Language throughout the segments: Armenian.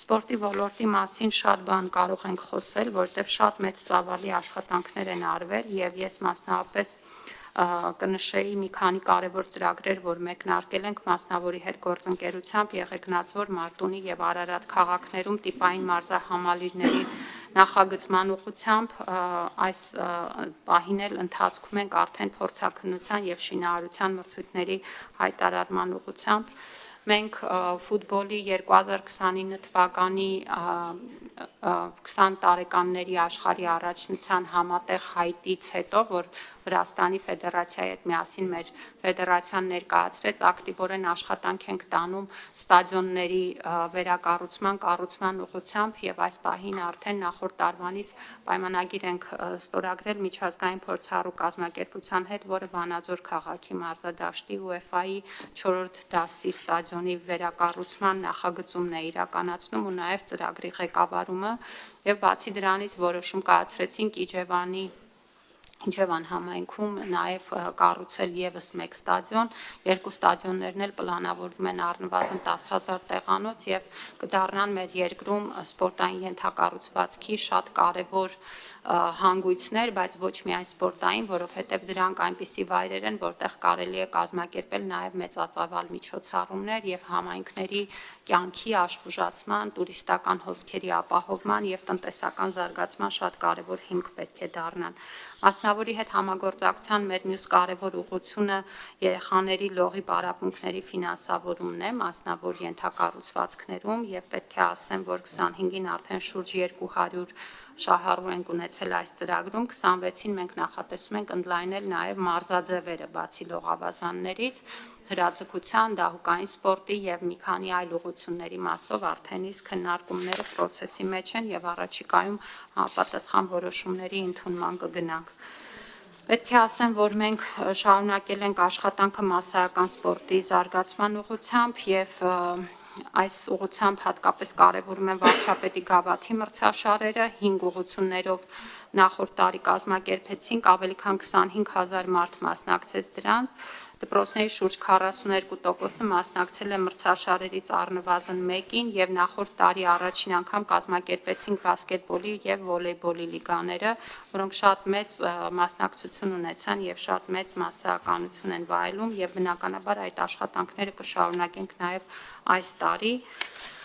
Սպորտի ոլորտի մասին շատ բան կարող ենք խոսել, որտեղ շատ մեծ ծավալի աշխատանքներ են արվել եւ ես մասնավորապես կնշեի մի քանի կարևոր ծրագրեր, որ մեկնարկել ենք մասնավորի հետ գործընկերությամբ Եղեգնաձոր, Մարտունի եւ Արարատ քաղաքներում տիպային մարզահամալիրների նախագծման ուղղությամբ այս պահին էլ ընթացքում ենք արդեն փորձաքննության եւ շինարարության մրցույթների հայտարարման ուղղությամբ մենք ֆուտբոլի 2029 թվականի 20 տարեկանների աշխարհի առաջնության համատեղ հայտից հետո, որ Վրաստանի ֆեդերացիայի հետ միասին մեր ֆեդերացիան ներկայացրեց, ակտիվորեն աշխատանք ենք տանում ստադիոնների վերակառուցման, կառուցման ուղղությամբ եւ այս պահին արդեն նախորդ տարվանից պայմանագիր ենք ստորագրել միջազգային փորձառու կազմակերպության հետ, որը Վանաձոր քաղաքի մարզադաշտի UEFA-ի 4-րդ դասի ստադիոնի վերակառուցման նախագծումն է իրականացնում ու նաեւ ծրագրի ղեկավարումը եւ բացի դրանից որոշում կայացրեցինք Իջևան համայնքում նաև կառուցել եւս մեկ ստադիոն, երկու ստադիոններն էլ պլանավորվում են առնվազն 10,000 տեղանոց եւ կդառնան մեր երկրում սպորտային ենթակառուցվածքի շատ կարեւոր հանգույցներ, բայց ոչ միայն սպորտային, որովհետեւ դրանք այնպիսի վայրեր են, որտեղ կարելի է կազմակերպել նաև մեծածավալ միջոցառումներ եւ համայնքների կյանքի աշխուժացման, տուրիստական հոսքերի ապահովման եւ տնտեսական զարգացման շատ կարեւոր հիմք պետք է դառնան։ Մասնավորի հետ համագործակցության մեր մյուս կարևոր ուղղությունը երեխաների լողի պարապմունքների ֆինանսավորումն է, մասնավոր ենթակառուցվածքներում եւ պետք է ասեմ, որ 25-ին արդեն շուրջ 200 շահառու ենք ունեցել այս ծրագրում, 26-ին մենք նախատեսում ենք ընդլայնել նաեւ մարզաձևերը, բացի լողավազաններից, հրաձգության, դահուկային սպորտի եւ մի քանի այլ ուղղությունների մասով արդեն իսկ քննարկումները process-ի մեջ են եւ առաջիկայում համապատասխան որոշումների ընդունման կգնանք։ Պետք է ասեմ, որ մենք շարունակել ենք աշխատանքը մասսայական սպորտի զարգացման ուղղությամբ եւ այս ուղղությամբ հատկապես կարևորում են վարչապետի գավաթի մրցաշարերը 5 ուղղություններով նախորդ տարի կազմակերպեցինք, ավելի քան 25,000 մարդ մասնակցեց դրան։ Դպրոցների շուրջ 42%-ը մասնակցել է մրցաշարերից առնվազն մեկին եւ նախորդ տարի առաջին անգամ կազմակերպեցինք բասկետբոլի եւ վոլեյբոլի լիգաները, որոնք շատ մեծ մասնակցություն ունեցան եւ շատ մեծ մասսայականություն են վայելում եւ բնականաբար այդ աշխատանքները կշարունակենք նաեւ այս տարի։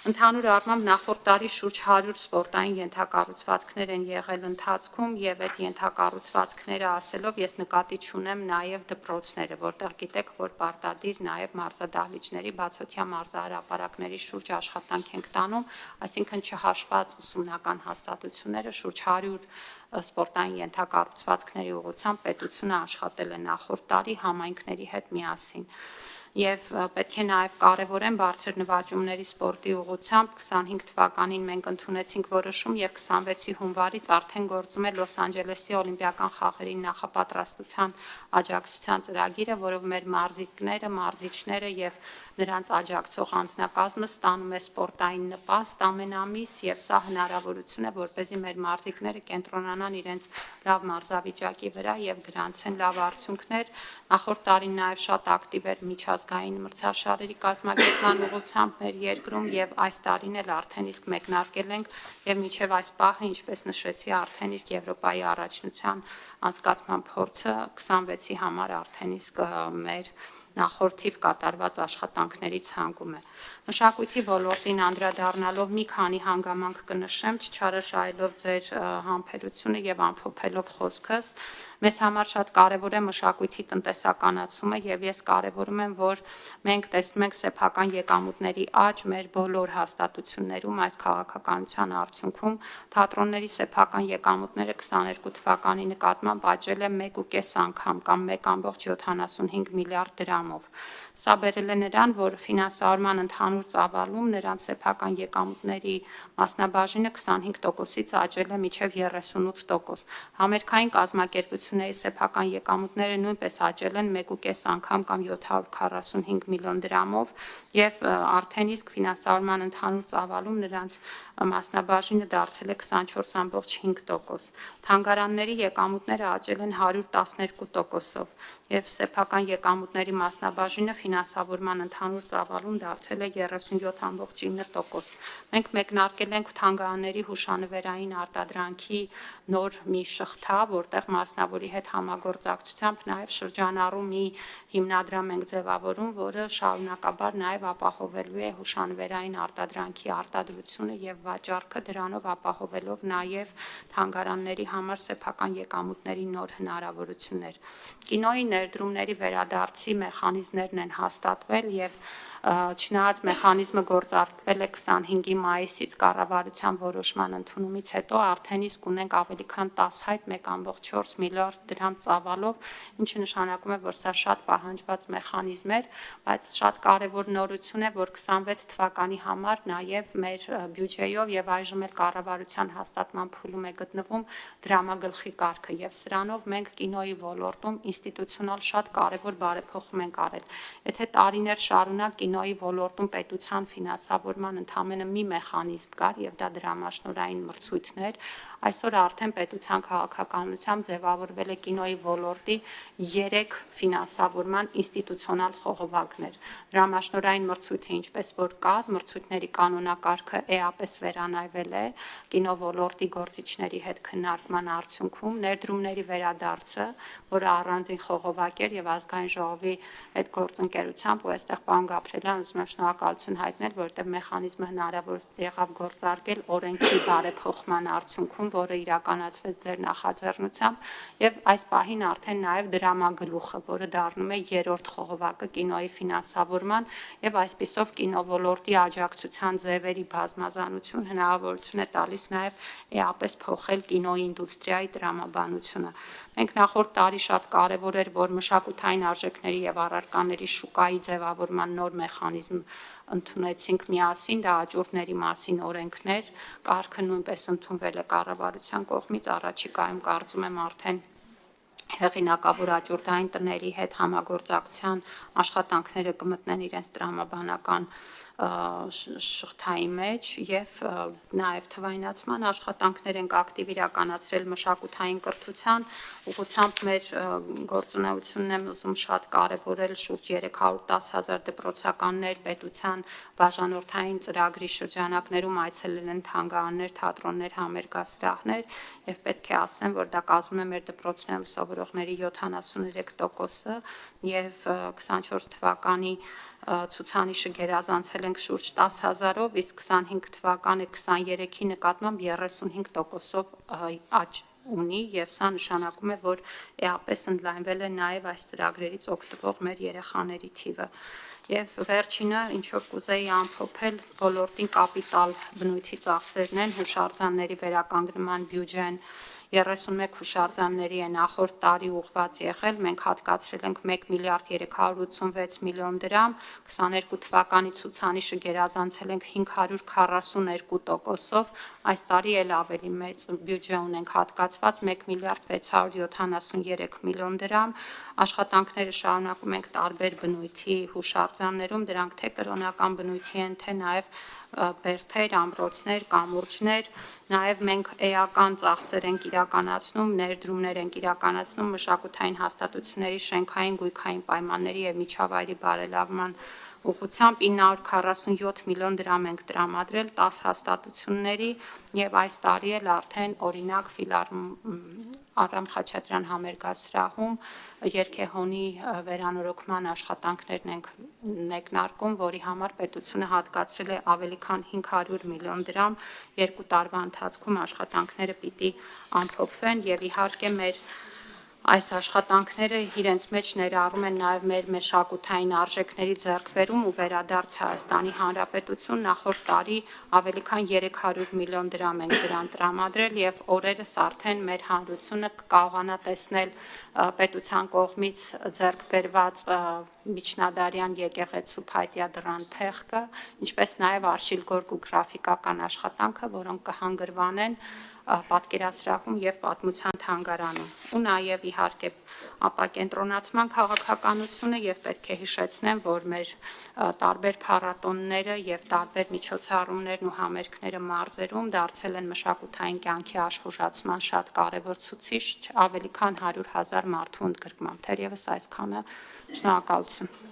Ընդհանուր առմամբ նախորդ տարի շուրջ 100 սպորտային ենթակառուցվածքներ են եղել ընթացքում եւ այդ ենթակառուցվածքները ասելով ես նկատի չունեմ նաեւ դպրոցները, որտեղ գիտեք, որ պարտադիր նաեւ մարզադահլիճների բացօթյա մարզահրապարակների շուրջ աշխատանք ենք տանում, այսինքն չհաշված ուսումնական հաստատությունները շուրջ 100 սպորտային ենթակառուցվածքների ուղղությամբ պետությունը աշխատել է նախորդ տարի համայնքների հետ միասին։ Եվ պետք է նաև կարևորեմ բարձր նվաճումների սպորտի ուղղությամբ 25 թվականին մենք ընդունեցինք որոշում եւ 26-ի հունվարից արդեն գործում է Լոս Անջելեսի Օլիմպիական խաղերի նախապատրաստության աջակցության ծրագիրը, որով մեր մարզիկները, մարզիչները եւ նրանց աջակցող անձնակազմը ստանում է սպորտային նպաստ ամեն ամիս եւ սա հնարավորություն է, որպեսզի մեր մարզիկները կենտրոնանան իրենց լավ մարզավիճակի վրա եւ գրանցեն լավ արդյունքներ։ Նախորդ տարին նաեւ շատ ակտիվ էր միջազգային մրցաշարերի կազմակերպման ուղղությամբ մեր երկրում եւ այս տարին էլ արդեն իսկ մեկնարկել ենք եւ մինչեւ այս պահը, ինչպես նշեցի, արդեն իսկ Եվրոպայի առաջնության անցկացման փորձը 26-ի համար արդեն իսկ մեր նախորդիվ կատարված աշխատանքների ցանկում է։ Մշակույթի ոլորտին անդրադառնալով մի քանի հանգամանք կնշեմ, չչարաշահելով ձեր համբերությունը եւ ամփոփելով խոսքս, մեզ համար շատ կարեւոր է մշակույթի տնտեսականացումը եւ ես կարեւորում եմ, որ մենք տեսնում ենք սեփական եկամուտների աճ մեր բոլոր հաստատություններում այս քաղաքականության արդյունքում թատրոնների սեփական եկամուտները 22 թվականի նկատմամբ աճել է 1.5 անգամ կամ 1.75 միլիարդ դրամով։ Սա բերել է նրան, որ ֆինանսավորման ընդհանուր ծավալում նրանց սեփական եկամուտների մասնաբաժինը 25%-ից աճել է մինչև 38%։ Համերգային կազմակերպությունների սեփական եկամուտները նույնպես աճել են 1.5 անգամ կամ 740 35 միլիոն դրամով եւ արդեն իսկ ֆինանսավորման ընդհանուր ծավալում նրանց մասնաբաժինը դարձել է 24.5%։ Թանգարանների եկամուտները աճել են 112%-ով եւ սեփական եկամուտների մասնաբաժինը ֆինանսավորման ընդհանուր ծավալում դարձել է 37.9%։ Մենք մեկնարկել ենք թանգարանների հուշանվերային արտադրանքի նոր մի շղթա, որտեղ մասնավորի հետ համագործակցությամբ նաև շրջանառու մի հիմնադրամ ենք ձևավորում, որը շարունակաբար նաև ապահովելու է հուշանվերային արտադրանքի արտադրությունը եւ վաճառքը, դրանով ապահովելով նաև թանգարանների համար սեփական եկամուտների նոր հնարավորություններ։ Կինոյի ներդրումների վերադարձի մեխանիզմներն են հաստատվել եւ չնայած մեխանիզմը գործարկվել է 25 մայիսից կառավարության որոշման ընդունումից հետո արդեն իսկ ունենք ավելի քան 10 հայտ 1.4 միլիարդ դրամ ծավալով, ինչը նշանակում է, որ սա շատ պահանջված մեխանիզմ էր, բայց շատ կարևոր նորություն է, որ 26 թվականի համար նաև մեր բյուջեյով եւ այժմ էլ կառավարության հաստատման փուլում է գտնվում դրամագլխի կարգը եւ սրանով մենք կինոյի ոլորտում ինստիտուցիոնալ շատ կարևոր բարեփոխում ենք արել։ Եթե տարիներ շարունակ կինոյի ոլորտում պետության ֆինանսավորման ընդամենը մի մեխանիզմ կար եւ դա դրամաշնորհային մրցույթներ, այսօր արդեն պետության քաղաքականությամբ ձևավորվել է կինոյի ոլորտի 3 ֆինանսավորման ինստիտուցիոնալ խողովակներ։ Դրամաշնորհային մրցույթը ինչպես որ կար, մրցույթների կանոնակարգը էապես վերանայվել է կինո ոլորտի գործիչների հետ քննարկման արդյունքում, ներդրումների վերադարձը, որը առանձին խողովակ էր եւ ազգային ժողովի հետ գործընկերությամբ ու այստեղ պարոն Գաբրելյան ուզում եմ շնորհակալություն հայտնել, որտեղ մեխանիզմը հնարավոր եղավ գործարկել օրենքի բարեփոխման արդյունքում, որը իրականացվեց ձեր նախաձեռնությամբ եւ այս պահին արդեն նաեւ դրամագլուխը, որը դառնում է երրորդ խողովակը կինոյի ֆինանսավորման եւ այսպիսով կինո ոլորտի աջակցության ձևերի բազմազանություն հնարավորություն է տալիս նաեւ էապես փոխել կինոյի ինդուստրիայի տրամաբանությունը։ Մենք նախորդ տարի շատ կարևոր էր, որ մշակութային արժեքների եւ առարկաների շուկայի ձևավորման նոր մեխանիզմ ընդունեցինք միասին, դա աճուրդների մասին օրենքներ, կարգը նույնպես ընդունվել է կառավարության կողմից, առաջիկայում կարծում եմ արդեն հեղինակավոր աճուրդային տների հետ համագործակցության աշխատանքները կմտնեն իրենց տրամաբանական շղթայի մեջ եւ նաեւ թվայնացման աշխատանքներ ենք ակտիվ իրականացրել մշակութային կրթության ուղղությամբ մեր գործունեությունն եմ ուզում շատ կարևորել շուրջ 310,000 դպրոցականներ պետության բաժանորդային ծրագրի շրջանակներում այցելել են թանգարաններ, թատրոններ, համերգասրահներ եւ պետք է ասեմ, որ դա կազմում է մեր դպրոցներում սովորողների 73%-ը եւ 24 թվականի ցուցանիշը գերազանցել ենք շուրջ 10,000-ով, իսկ 25 թվականը 23-ի նկատմամբ 35%-ով աճ ունի եւ սա նշանակում է, որ էապես ընդլայնվել է նաեւ այս ծրագրերից օգտվող մեր երեխաների թիվը։ Եվ վերջինը, ինչով կուզեի ամփոփել, ոլորտին կապիտալ բնույթի ծախսերն են, հուշարձանների վերականգնման բյուջեն 31 հուշարձանների է նախորդ տարի ուղղված եղել, մենք հատկացրել ենք 1 միլիարդ 386 միլիոն դրամ, 22 թվականի ցուցանիշը գերազանցել ենք 542%-ով, այս տարի էլ ավելի մեծ բյուջե ունենք հատկացված 1 միլիարդ 673 միլիոն դրամ, աշխատանքները շարունակում ենք տարբեր բնույթի հուշարձաններում, դրանք թե կրոնական բնույթի են, թե նաև բերդեր, ամրոցներ, կամուրջներ, նաև մենք էական ծախսեր ենք իրականացնում, ներդրումներ ենք իրականացնում մշակութային հաստատությունների շենքային գույքային պայմանների եւ միջավայրի բարելավման ուղղությամբ 947 միլիոն դրամ ենք տրամադրել 10 հաստատությունների եւ այս տարի էլ արդեն օրինակ Արամ Խաչատրյան համերգասրահում երգեհոնի վերանորոգման աշխատանքներն ենք մեկնարկում, որի համար պետությունը հատկացրել է ավելի քան 500 միլիոն դրամ, 2 տարվա ընթացքում աշխատանքները պիտի ամփոփվեն եւ իհարկե մեր այս աշխատանքները իրենց մեջ ներառում են նաև մեր մշակութային արժեքների ձեռքբերում ու վերադարձ Հայաստանի Հանրապետություն նախորդ տարի ավելի քան 300 միլիոն դրամ ենք դրան տրամադրել եւ օրերս արդեն մեր հանրությունը կկարողանա տեսնել պետության կողմից ձեռքբերված միջնադարյան եկեղեցու փայտյա դռան փեղկը, ինչպես նաև արշիլ գորգ ու գրաֆիկական աշխատանքը, որոնք կհանգրվանեն պատկերասրահում եւ պատմության թանգարանում։ Ու նաեւ իհարկե ապակենտրոնացման քաղաքականությունը եւ պետք է հիշեցնեմ, որ մեր տարբեր փառատոնները եւ տարբեր միջոցառումներն ու համերգները մարզերում դարձել են մշակութային կյանքի աշխուժացման շատ կարեւոր ցուցիչ, ավելի քան 100,000 մարդու ընդգրկմամբ։ Թերևս այսքանը, շնորհակալություն։